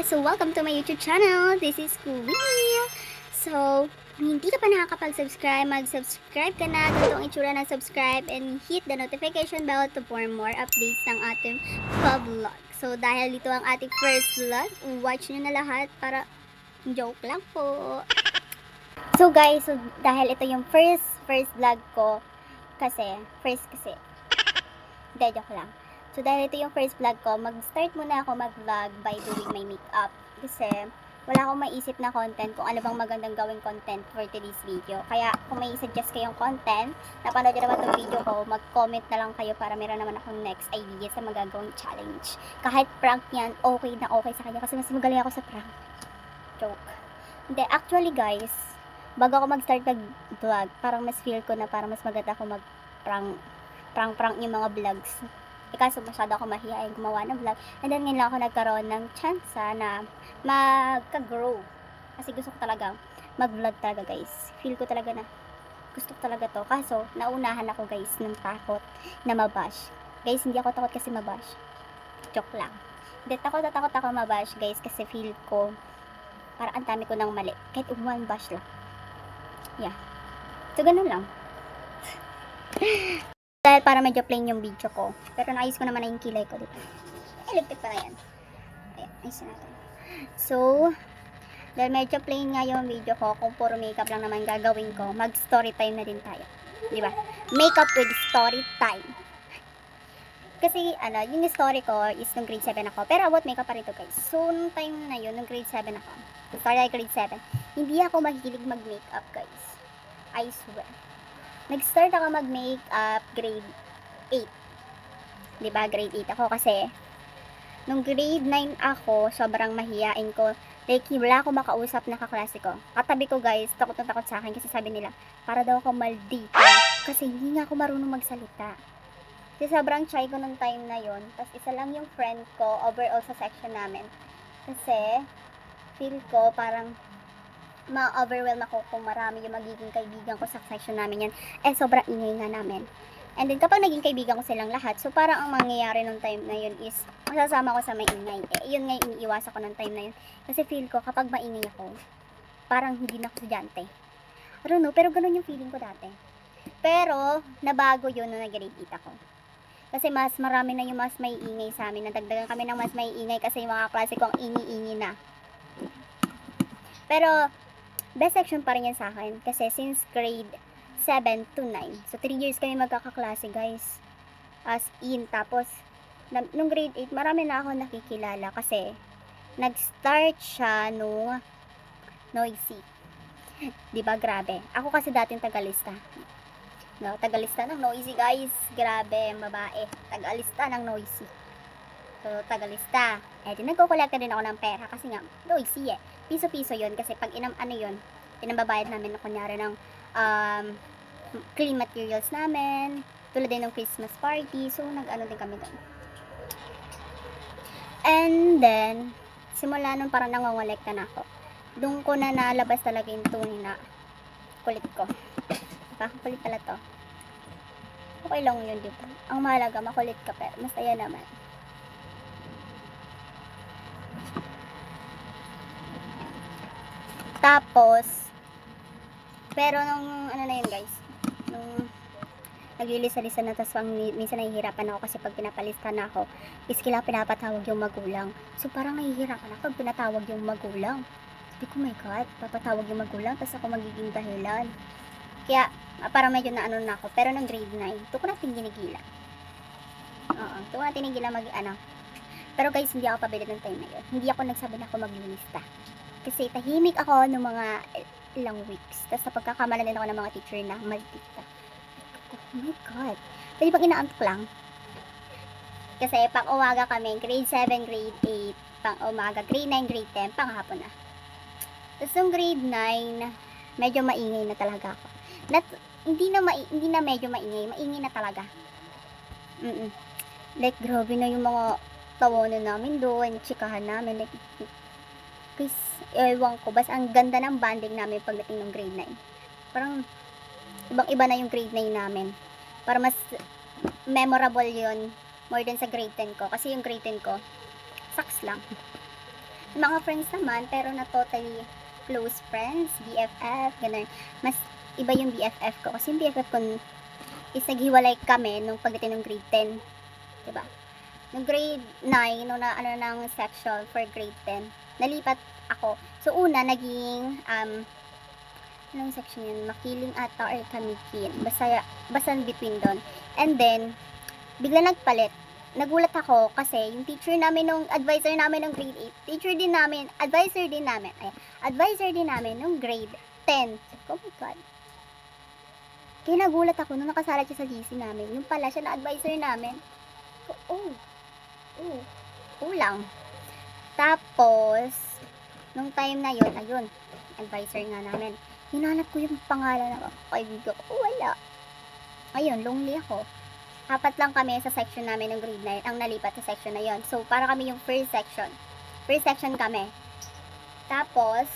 So welcome to my YouTube channel. This is Kuwi. So, kung hindi ka pa nakakapag-subscribe, mag-subscribe ka na. Ganito ang itsura ng subscribe and hit the notification bell to for more updates ng ating vlog. So, dahil dito ang ating first vlog, watch nyo na lahat para joke lang po. So guys, dahil ito yung first vlog ko, kasi, hindi, joke lang. So, dahil ito yung first vlog ko, mag-start muna ako mag-vlog by doing my makeup. Kasi, wala akong maisip na content kung ano bang magandang gawing content for today's video. Kaya, kung may suggest kayong content, napanood nyo naman itong video ko, mag-comment na lang kayo para meron naman akong next idea sa magagawing challenge. Kahit prank yan, okay na okay sa kanya kasi mas magaling ako sa prank. Joke. Hindi, actually guys, bago ako mag-start mag-vlog, parang mas feel ko na parang mas maganda ako mag-prank yung mga vlogs. Kaso masyado ako mahihayin gumawa ng vlog. And then ngayon lang ako nagkaroon ng chance na magka-grow. Kasi gusto ko talaga mag-vlog talaga guys. Feel ko talaga na gusto ko talaga to. Kaso naunahan ako guys ng takot na mabash. Guys, hindi ako takot kasi mabash. Joke lang. Hindi, takot ako mabash guys kasi feel ko parang ang dami ko ng mali. Kahit one bash lang. Yeah. So ganun lang. Dahil para medyo plain yung video ko. Pero naayos ko naman na yung kilay ko dito. Electric pa na yan. Ayan, ayos natin. So, dahil medyo plain nga yung video ko, kung puro makeup lang naman gagawin ko, mag-story time na din tayo. Diba? Makeup with story time. Kasi, yung story ko is nung grade 7 ako. Pero about makeup pa rin to guys. So, nung time na yun, nung grade 7 ako. Story like grade 7. Hindi ako mahilig mag-makeup guys. I swear. Nag-start ako mag-makeup grade 8. Diba? Grade 8 ako kasi nung grade 9 ako, sobrang mahiyain ko. Like, wala ako makausap na kaklase ko. Katabi ko guys, takot na takot sa akin kasi sabi nila, para daw ako maldita. Kasi hindi nga ako marunong magsalita. Kasi sobrang shy ko nung time na yon. Tapos isa lang yung friend ko overall sa section namin. Kasi, feel ko parang ma-overwhelm ako kung marami yung magiging kaibigan ko sa section namin yan. Sobrang ingay nga namin. And then, kapag naging kaibigan ko silang lahat, so parang ang mangyayari nung time na yun is, masasama ko sa maingay. Yun nga yung iniiwasan ko nung time na yun. Kasi feel ko, kapag maingay ako, parang hindi na ako estudyante. I don't know, pero ganun yung feeling ko dati. Pero, nabago yun nung nag-grade 8 ako. Kasi mas marami na yung mas may ingay sa amin. Nadagdagan kami ng mas may ingay kasi yung mga klase ko ang ingi-ingi na. Pero, best section pa rin yan sa akin kasi since grade 7 to 9. So 3 years kami magkakaklase guys. As in, tapos nung grade 8 marami na ako nakikilala kasi nag-start siya nung noisy. 'Di ba grabe? Ako kasi dating tagalista. No, tagalista ng noisy guys. Grabe, babae. Tagalista ng noisy. So, tagalista. Di nagkukolekta din ako ng pera kasi nga, noisy eh. Piso-piso yun kasi pag pinambabayad namin na kunyari ng clean materials namin, tulad din ng Christmas party, so nag-ano din kami doon. And then, simula nung parang nangongolekta na ako, doon ko na nalabas talaga yung tunay na kulit ko. Diba? Kulit pala to. Okay lang yun, diba? Ang mahalaga, makulit ka pero masaya naman. Tapos, pero nung ano na yun guys, nung naglilisa-lisa na, tapos minsan nahihirapan ako kasi pag pinapalista na ako, is kailangan pinapatawag yung magulang. So parang nahihirapan ako pag pinatawag yung magulang. Sabi ko, my God, papatawag yung magulang, tapos ako magiging dahilan. Kaya, parang medyo na ano na ako. Pero nung grade 9, ito ko natin ginigilan. Ito ko natin ginigilan Pero guys, hindi ako pabili ng time na yun. Hindi ako nagsabi na ako maglilista. Kasi tahimik ako ng mga ilang weeks. Tapos napagkakamalan din ako ng mga teacher na maldita. Oh my God. Pwede pag inaantok lang. Kasi pang umaga kami, grade 7, grade 8, pang umaga, grade 9, grade 10, pang hapon na. Tapos yung grade 9, medyo maingay na talaga ako. Hindi na medyo maingay na talaga. Like, grabe na yung mga tawanan namin doon, chikahan namin. Like, guys, ewan ko, basta ang ganda ng banding namin pagdating ng grade 9. Parang, ibang-iba na yung grade 9 namin. Para mas memorable yun, more than sa grade 10 ko. Kasi yung grade 10 ko, sucks lang. Mga friends naman, pero na totally close friends, BFF, ganun. Mas iba yung BFF ko. Kasi yung BFF ko is naghiwalay kami nung pagdating ng grade 10. Diba? Nung grade 9, nung na, ano ng section for grade 10, nalipat ako. So, una, naging, anong section yun? Makiling ata or Kamikin. Basta between doon. And then, bigla nagpalit. Nagulat ako kasi yung teacher namin nung advisor namin nung grade 8, advisor din namin nung grade 10. Oh my God. Kaya nagulat ako nung nakasalat siya sa GC namin. Yung pala siya na advisor namin. Kulang. Tapos, nung time na yun, ayun, advisor nga namin. Hinanap ko yung pangalan ng kaibigan ko. Wala. Ayun, lonely ako. 4 lang kami sa section namin ng grade 9 ang nalipat sa section na yon. So, para kami yung first section. First section kami. Tapos,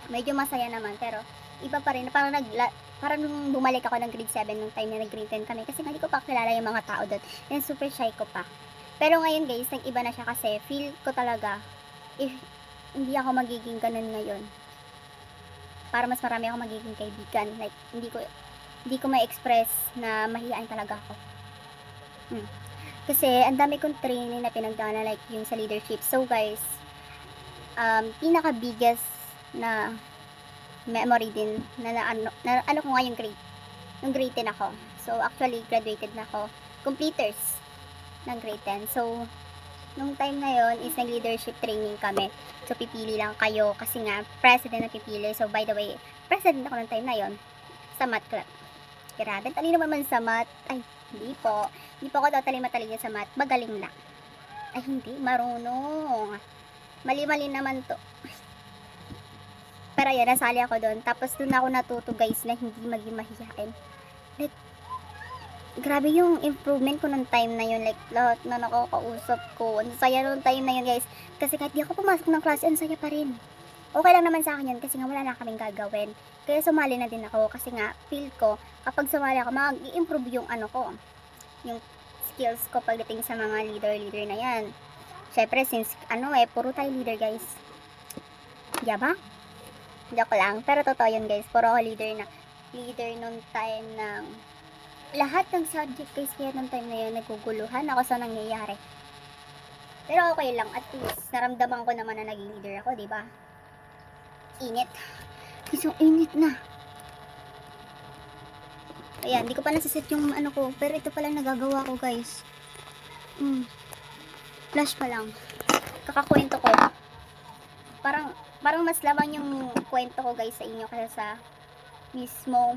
medyo masaya naman. Pero, iba pa rin. Parang nung bumalik ako ng grade 7 nung time na nag-grade 10 kami. Kasi hindi ko pa kilala yung mga tao doon. And super shy ko pa. Pero ngayon guys, nag-iba na siya kasi feel ko talaga if hindi ako magiging ganun ngayon. Para mas marami ako magiging kaibigan. Like, hindi ko ma-express na mahihain talaga ako. Kasi, ang dami kong training na pinagdaanan, like, yung sa leadership. So, guys, pinaka-biggest na memory din na ano ko nga yung grade. Nung grade 10 ako. So, actually, graduated na ako. Completers ng grade 10. So, nung time na yon is nag-leadership training kami. So, pipili lang kayo kasi nga, president na pipili. So, by the way, president ako ng time na yon sa math club. Grabe, talino naman sa math. Ay, hindi po. Hindi po ako totally matalino sa math. Magaling lang. Ay, hindi. Marunong. Mali-mali naman to. Pero yan, nasali ako doon. Tapos doon ako natuto guys na hindi maging mahihain. Like, grabe yung improvement ko nung time na yun. Like, lahat na nakakausap ko. Ang saya nung time na yun guys. Kasi kahit di ako pumasok ng klase, ang saya pa rin. Okay lang naman sa akin yun kasi nga wala na kaming gagawin. Kaya sumali na din ako kasi nga feel ko kapag sumali ako mag-i-improve yung ano ko. Yung skills ko pagdating sa mga leader na yan. Syempre since puro tayo leader guys. Diba? Joke lang. Pero totoo yun guys. Puro ako leader nung time ng lahat ng subject guys. Kaya nung time na yun naguguluhan ako sa nangyayari. Pero okay lang. At least naramdaman ko naman na naging leader ako. Diba? Init. Isang init na. Ayan. Di ko pa nasiset yung ano ko. Pero ito pala nagagawa ko guys. Flash pa lang. Kakakwento ko. Parang mas lamang yung kwento ko guys sa inyo kaysa sa mismo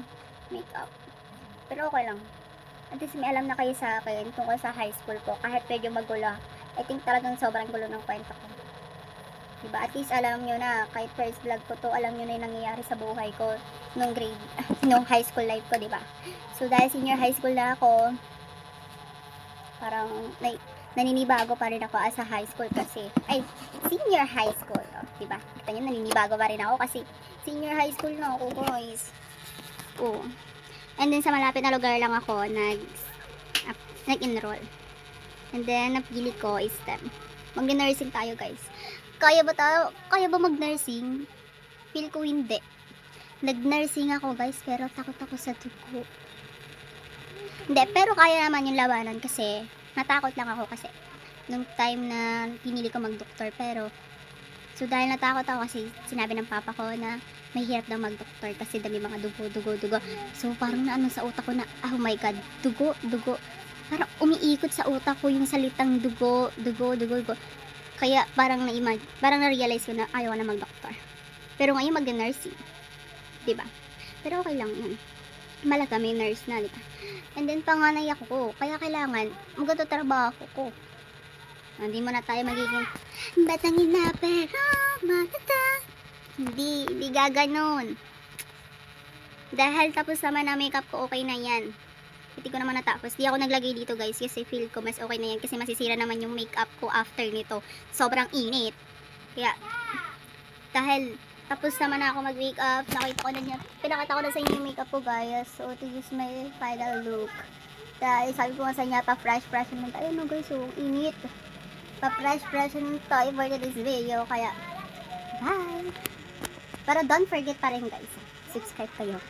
makeup. Pero okay lang. At least may alam na kayo sa akin tungkol sa high school ko. Kahit medyo magulo. I think talagang sobrang gulo ng kwento ko. Diba? At least alam nyo na, kahit first vlog ko to, alam nyo na yung nangyayari sa buhay ko nung high school life ko, diba? So, dahil senior high school na ako, parang, naninibago pa rin ako as a high school kasi, senior high school, diba? Kita nyo, naninibago pa rin ako kasi, senior high school na ako, guys. And then, sa malapit na lugar lang ako, nag-enroll. And then, napili ko is STEM. Mag-nursing tayo, guys. Kaya ba mag-nursing? Feel ko hindi. Nag-nursing ako guys, pero takot ako sa dugo. Hindi, pero kaya naman yung labanan kasi natakot lang ako kasi nung time na pinili ko mag-doktor. Pero, so dahil natakot ako kasi sinabi ng papa ko na mahirap daw mag-doktor kasi dami mga dugo. So parang naano sa utak ko na, oh my god, dugo. Parang umiikot sa utak ko yung salitang dugo. Kaya parang na-realize ko na ayaw na mag-doktor. Pero ngayon mag-nursing. Diba? Pero okay lang yun. Malaga may nurse na, diba? And then panganay ako. Kaya kailangan maganda trabaho ko. Hindi mo na tayo magiging batangin na pero maganda. Hindi gaganon. Dahil tapos naman na makeup ko, okay na yan. Hindi ko naman natapos. Di ako naglagay dito guys kasi feel ko mas okay na yan kasi masisira naman yung makeup ko after nito. Sobrang init. Kaya dahil tapos naman na ako mag-makeup, pinakita ko na sa inyo yung makeup ko guys. So to use my final look. Dahil sabi ko nga sa inyo pa fresh naman tayo no guys. So init. pa-fresh tayo for today's video. Kaya, bye! Pero don't forget pa rin guys, subscribe kayo.